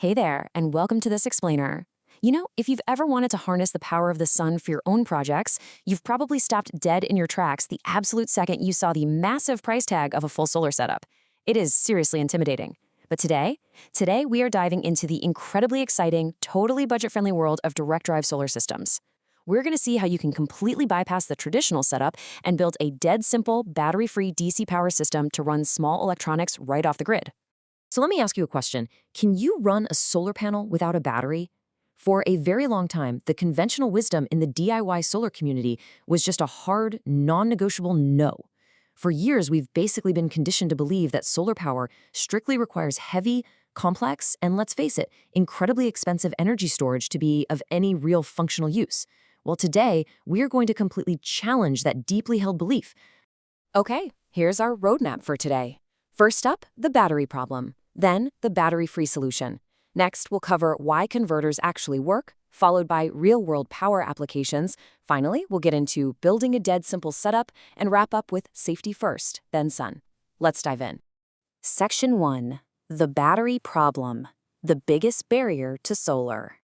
Hey there, and welcome to This Explainer. If you've ever wanted to harness the power of the sun for your own projects, you've probably stopped dead in your tracks the absolute second you saw the massive price tag of a full solar setup. It is seriously intimidating. But today we are diving into the incredibly exciting, totally budget-friendly world of direct drive solar systems. We're going to see how you can completely bypass the traditional setup and build a dead simple, battery-free DC power system to run small electronics right off the grid. So let me ask you a question. Can you run a solar panel without a battery? For a very long time, the conventional wisdom in the DIY solar community was just a hard, non-negotiable no. For years, we've basically been conditioned to believe that solar power strictly requires heavy, complex, and let's face it, incredibly expensive energy storage to be of any real functional use. Well, today, we're going to completely challenge that deeply held belief. Okay, here's our roadmap for today. First up, the battery problem. Then, the battery-free solution. Next, we'll cover why converters actually work, followed by real-world power applications. Finally, we'll get into building a dead simple setup and wrap up with safety first, then sun. Let's dive in. Section 1. The battery problem. The biggest barrier to solar.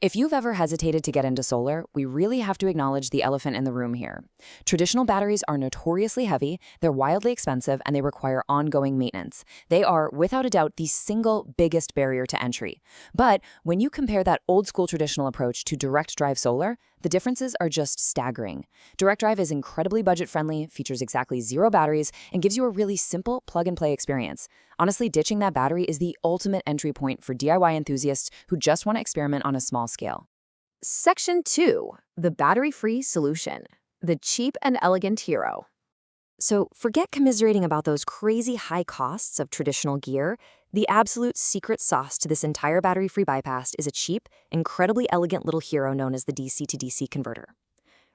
If you've ever hesitated to get into solar, we really have to acknowledge the elephant in the room here. Traditional batteries are notoriously heavy, they're wildly expensive, and they require ongoing maintenance. They are, without a doubt, the single biggest barrier to entry. But when you compare that old-school traditional approach to direct drive solar, the differences are just staggering. Direct drive is incredibly budget-friendly, features exactly 0 batteries, and gives you a really simple plug-and-play experience. Honestly, ditching that battery is the ultimate entry point for DIY enthusiasts who just want to experiment on a small scale. Section 2. The battery-free solution. The cheap and elegant hero. So forget commiserating about those crazy high costs of traditional gear. The absolute secret sauce to this entire battery-free bypass is a cheap, incredibly elegant little hero known as the DC to DC converter.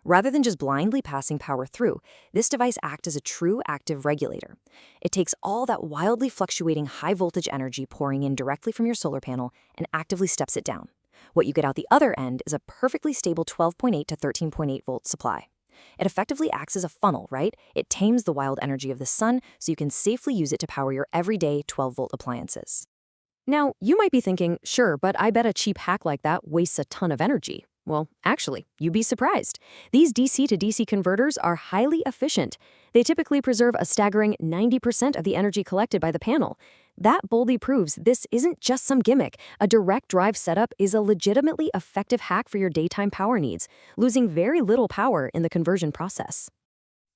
Rather than just blindly passing power through, this device acts as a true active regulator. It takes all that wildly fluctuating high-voltage energy pouring in directly from your solar panel and actively steps it down. What you get out the other end is a perfectly stable 12.8 to 13.8 volt supply. It effectively acts as a funnel, right? It tames the wild energy of the sun so you can safely use it to power your everyday 12-volt appliances. Now, you might be thinking, sure, but I bet a cheap hack like that wastes a ton of energy. Well, actually, you'd be surprised. These DC to DC converters are highly efficient. They typically preserve a staggering 90% of the energy collected by the panel. That boldly proves this isn't just some gimmick. A direct drive setup is a legitimately effective hack for your daytime power needs, losing very little power in the conversion process.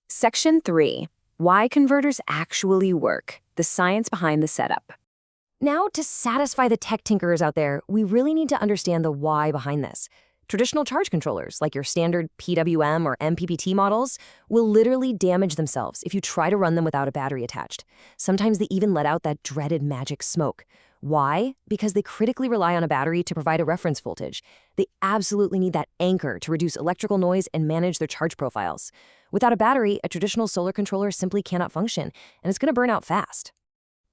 Section 3. Why converters actually work. The science behind the setup. Now, to satisfy the tech tinkerers out there, we really need to understand the why behind this. Traditional charge controllers, like your standard PWM or MPPT models, will literally damage themselves if you try to run them without a battery attached. Sometimes they even let out that dreaded magic smoke. Why? Because they critically rely on a battery to provide a reference voltage. They absolutely need that anchor to reduce electrical noise and manage their charge profiles. Without a battery, a traditional solar controller simply cannot function, and it's going to burn out fast.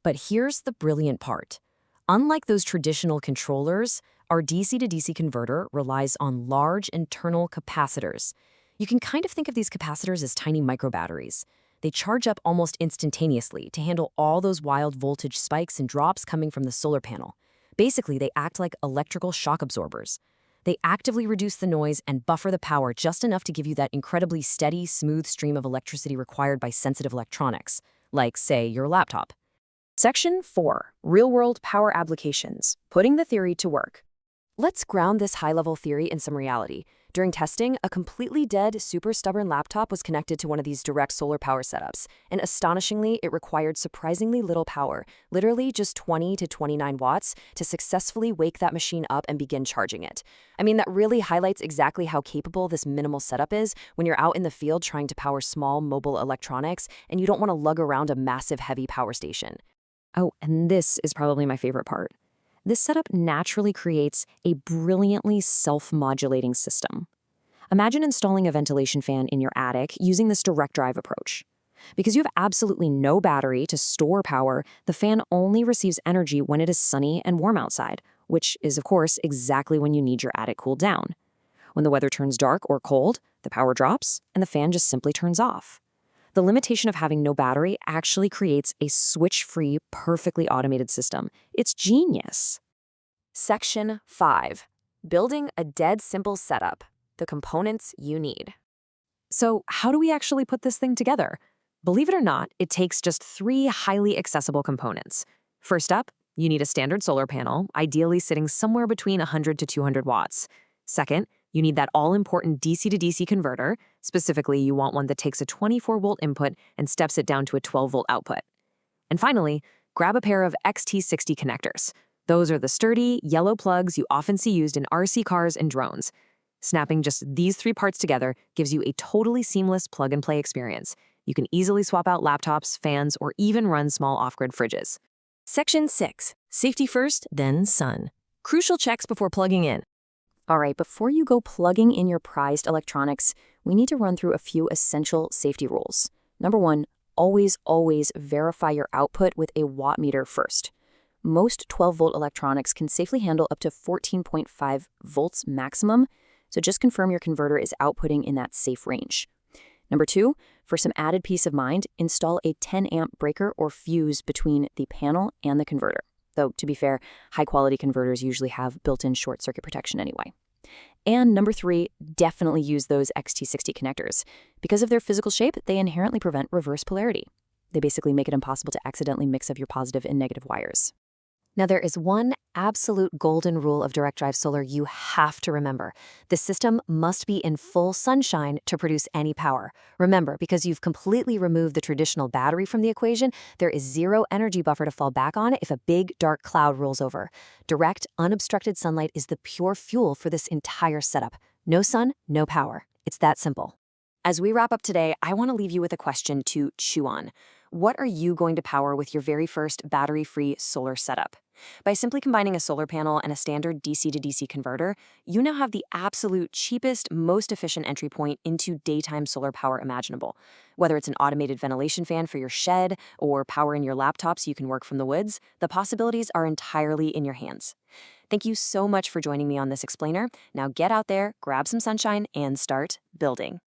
But here's the brilliant part. Unlike those traditional controllers, our DC to DC converter relies on large internal capacitors. You can kind of think of these capacitors as tiny microbatteries. They charge up almost instantaneously to handle all those wild voltage spikes and drops coming from the solar panel. Basically, they act like electrical shock absorbers. They actively reduce the noise and buffer the power just enough to give you that incredibly steady, smooth stream of electricity required by sensitive electronics, like, say, your laptop. Section 4. Real-world power applications. Putting the theory to work. Let's ground this high-level theory in some reality. During testing, a completely dead, super stubborn laptop was connected to one of these direct solar power setups, and astonishingly, it required surprisingly little power, literally just 20 to 29 watts, to successfully wake that machine up and begin charging it. I mean, that really highlights exactly how capable this minimal setup is when you're out in the field trying to power small mobile electronics, and you don't want to lug around a massive heavy power station. Oh, and this is probably my favorite part. This setup naturally creates a brilliantly self-modulating system. Imagine installing a ventilation fan in your attic using this direct drive approach. Because you have absolutely no battery to store power, the fan only receives energy when it is sunny and warm outside, which is, of course, exactly when you need your attic cooled down. When the weather turns dark or cold, the power drops and the fan just simply turns off. The limitation of having no battery actually creates a switch-free, perfectly automated system. It's genius. Section 5. Building a dead simple setup. The components you need. So, how do we actually put this thing together? Believe it or not, it takes just 3 highly accessible components. First up, you need a standard solar panel, ideally sitting somewhere between 100 to 200 watts. Second, you need that all-important DC to DC converter. Specifically, you want one that takes a 24-volt input and steps it down to a 12-volt output. And finally, grab a pair of XT60 connectors. Those are the sturdy, yellow plugs you often see used in RC cars and drones. Snapping just these 3 parts together gives you a totally seamless plug-and-play experience. You can easily swap out laptops, fans, or even run small off-grid fridges. Section 6. Safety first, then sun. Crucial checks before plugging in. All right, before you go plugging in your prized electronics, we need to run through a few essential safety rules. Number 1, always verify your output with a watt meter first. Most 12-volt electronics can safely handle up to 14.5 volts maximum, so just confirm your converter is outputting in that safe range. Number 2, for some added peace of mind, install a 10-amp breaker or fuse between the panel and the converter. Though, to be fair, high-quality converters usually have built-in short-circuit protection anyway. And number 3, definitely use those XT60 connectors. Because of their physical shape, they inherently prevent reverse polarity. They basically make it impossible to accidentally mix up your positive and negative wires. Now, there is one absolute golden rule of direct drive solar you have to remember. The system must be in full sunshine to produce any power. Remember, because you've completely removed the traditional battery from the equation, there is zero energy buffer to fall back on if a big, dark cloud rolls over. Direct, unobstructed sunlight is the pure fuel for this entire setup. No sun, no power. It's that simple. As we wrap up today, I want to leave you with a question to chew on. What are you going to power with your very first battery-free solar setup? By simply combining a solar panel and a standard DC to DC converter, you now have the absolute cheapest, most efficient entry point into daytime solar power imaginable. Whether it's an automated ventilation fan for your shed or power in your laptop so you can work from the woods, the possibilities are entirely in your hands. Thank you so much for joining me on this explainer. Now get out there, grab some sunshine, and start building.